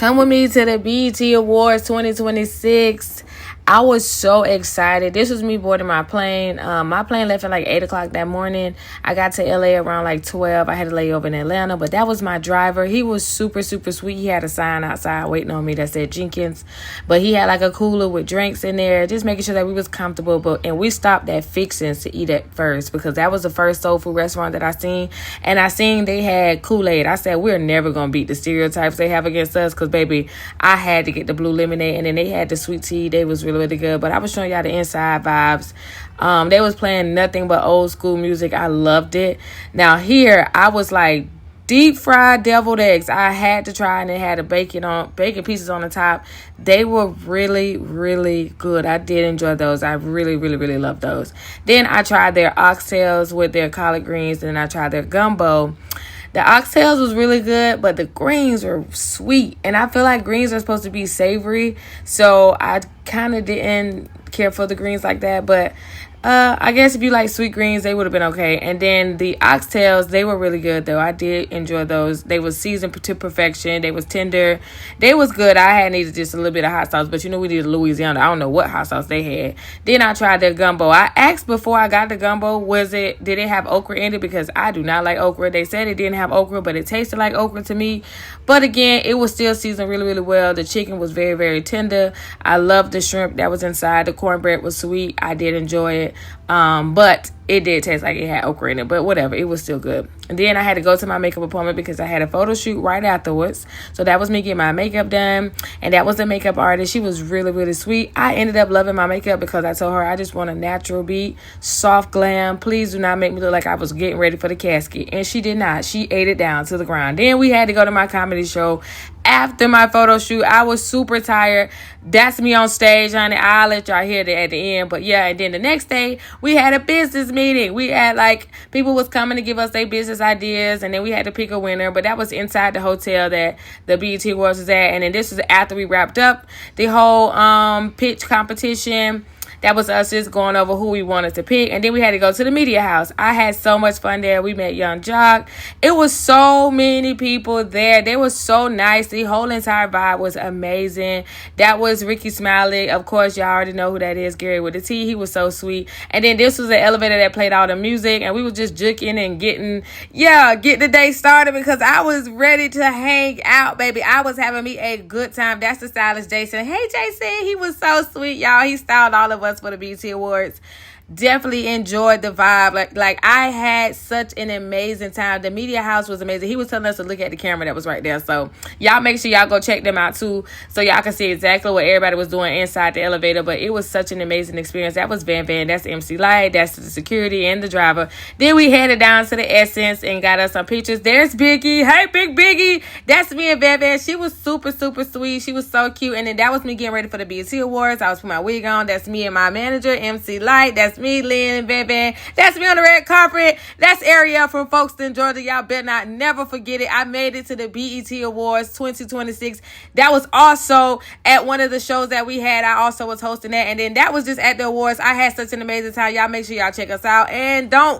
Come with me to the BET Awards 2026. I was so excited. This was me boarding my plane. My plane left at like 8 o'clock that morning. I got to LA around like 12. I had to lay over in Atlanta, but that was my driver. He was super, super sweet. He had a sign outside waiting on me that said Jenkins, but he had like a cooler with drinks in there, just making sure that we was comfortable. And we stopped at Fixins to eat at first because that was the first soul food restaurant that I seen. And I seen they had Kool-Aid. I said, we're never going to beat the stereotypes they have against us because, baby, I had to get the blue lemonade. And then they had the sweet tea. They was really good, but I was showing y'all the inside vibes. They was playing nothing but old school music. I loved it. Now here I was like, deep fried deviled eggs I had to try, and it had a bacon pieces on the top. They were really good. I did enjoy those. I really loved those. Then I tried their oxtails with their collard greens, and then I tried their gumbo. The oxtails was really good, but the greens were sweet. And I feel like greens are supposed to be savory. So I kind of didn't care for the greens like that. But I guess if you like sweet greens, they would have been okay. And then the oxtails, they were really good, though. I did enjoy those. They was seasoned to perfection. They was tender. They was good. I had needed just a little bit of hot sauce. But, we did Louisiana. I don't know what hot sauce they had. Then I tried their gumbo. I asked before I got the gumbo, did it have okra in it? Because I do not like okra. They said it didn't have okra, but it tasted like okra to me. But, again, it was still seasoned really well. The chicken was very tender. I loved the shrimp that was inside. The cornbread was sweet. I did enjoy it. But it did taste like it had okra in it, but whatever, it was still good. And then I had to go to my makeup appointment because I had a photo shoot right afterwards. So that was me getting my makeup done, and that was the makeup artist. She was really sweet. I ended up loving my makeup because I told her I just want a natural beat, soft glam. Please do not make me look like I was getting ready for the casket. And she did not. She ate it down to the ground. Then we had to go to my comedy show. After my photo shoot, I was super tired. That's me on stage, honey. I'll let y'all hear that at the end. But yeah, and then the next day, we had a business meeting. We had people was coming to give us their business ideas, and then we had to pick a winner. But that was inside the hotel that the BET Awards was at. And then this was after we wrapped up the whole pitch competition. That was us just going over who we wanted to pick. And then we had to go to the media house. I had so much fun there. We met Young Jock. It was so many people there. They were so nice. The whole entire vibe was amazing. That was Ricky Smiley. Of course, y'all already know who that is. Gary with the T. He was so sweet. And then this was the elevator that played all the music. And we were just juking and get the day started because I was ready to hang out, baby. I was having me a good time. That's the stylist, Jason. Hey, Jason. He was so sweet, y'all. He styled all of us for the BET Awards. Definitely enjoyed the vibe. Like I had such an amazing time. The media house was amazing. He was telling us to look at the camera that was right there. So y'all make sure y'all go check them out too, so y'all can see exactly what everybody was doing inside the elevator. But it was such an amazing experience. That was Van. That's MC Light. That's the security and the driver. Then we headed down to the Essence and got us some pictures. There's Biggie. Hey, Big Biggie. That's me and Van. She was super sweet. She was so cute. And then that was me getting ready for the BET Awards. I was putting my wig on. That's me and my manager, MC Light. That's me, Lynn, and Van. That's me on the red carpet. That's Ariel from Folkestone, Georgia. Y'all better not never forget it. I made it to the BET Awards 2026. That was also at one of the shows that we had. I also was hosting that. And then that was just at the awards. I had such an amazing time. Y'all make sure y'all check us out. And don't